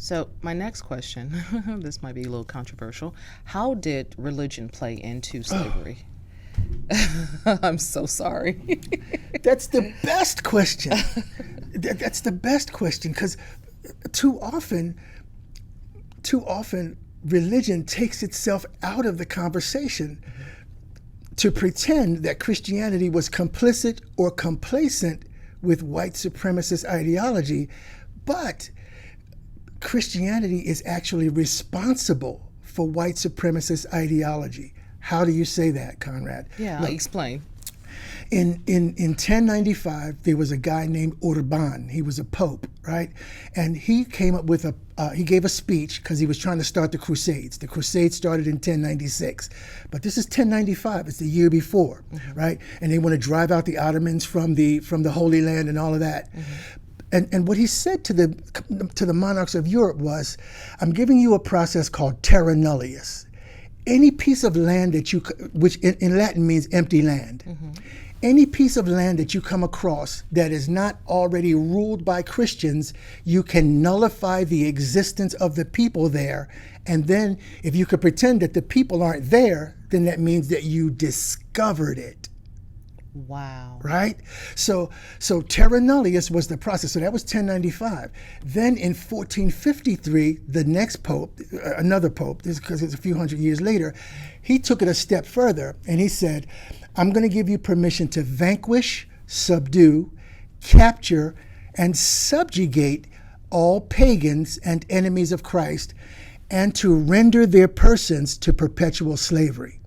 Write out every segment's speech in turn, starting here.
So my next question, this might be a little controversial. How did religion play into slavery? I'm so sorry. That's the best question. That's the best question, because too often, religion takes itself out of the conversation to pretend that Christianity was complicit or complacent with white supremacist ideology, but Christianity is actually responsible for white supremacist ideology. How do you say that, Conrad? Yeah, Look, explain. in 1095, there was a guy named Urban. He was a pope, right? And he came up with he gave a speech because he was trying to start the Crusades. The Crusades started in 1096, but this is 1095. It's the year before, right? And they want to drive out the Ottomans from the Holy Land and all of that. And what he said to the monarchs of Europe was, "I'm giving you a process called terra nullius. Any piece of land that which in Latin means empty land, any piece of land that you come across that is not already ruled by Christians, you can nullify the existence of the people there. And then if you could pretend that the people aren't there, then that means that you discovered it." Wow. Right? So terra nullius was the process. So that was 1095. Then in 1453, the next pope, another pope, this because it's a few hundred years later, he took it a step further and he said, "I'm going to give you permission to vanquish, subdue, capture, and subjugate all pagans and enemies of Christ, and to render their persons to perpetual slavery."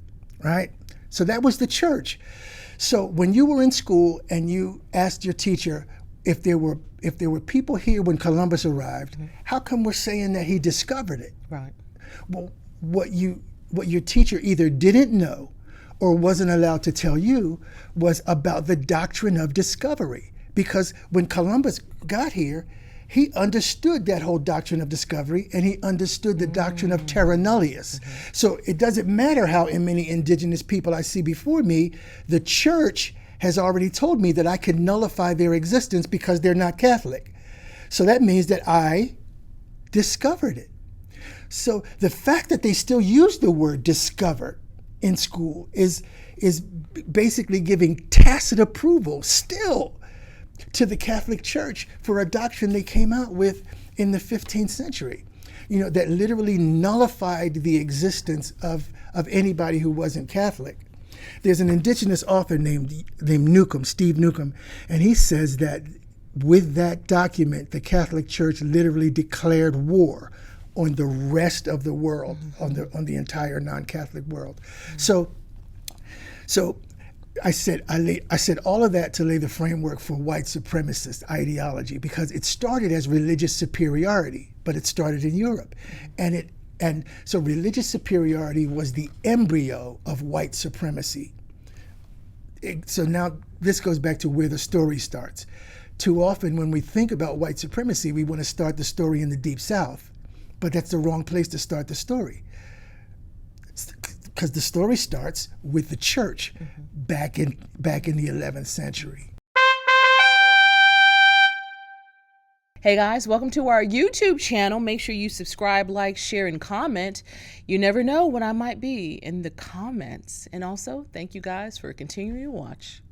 Right? So that was the church. So when you were in school and you asked your teacher if there were people here when Columbus arrived, how come we're saying that he discovered it? Right. Well, what your teacher either didn't know or wasn't allowed to tell you was about the doctrine of discovery. Because when Columbus got here, he understood that whole doctrine of discovery, and he understood the doctrine of terra nullius. So it doesn't matter how many indigenous people I see before me, the church has already told me that I can nullify their existence because they're not Catholic. So that means that I discovered it. So the fact that they still use the word discover in school is basically giving tacit approval still to the Catholic Church for a doctrine they came out with in the 15th century, that literally nullified the existence of anybody who wasn't Catholic. There's an indigenous author named Newcomb, Steve Newcomb, and he says that with that document, the Catholic Church literally declared war on the rest of the world, on the entire non-Catholic world. So I said all of that to lay the framework for white supremacist ideology, because it started as religious superiority, but it started in Europe, and so religious superiority was the embryo of white supremacy. So now this goes back to where the story starts. Too often when we think about white supremacy, we want to start the story in the Deep South, but that's the wrong place to start the story. Because the story starts with the church back in the 11th century. Hey guys, welcome to our YouTube channel. Make sure you subscribe, like, share, and comment. You never know what I might be in the comments. And also, thank you guys for continuing to watch.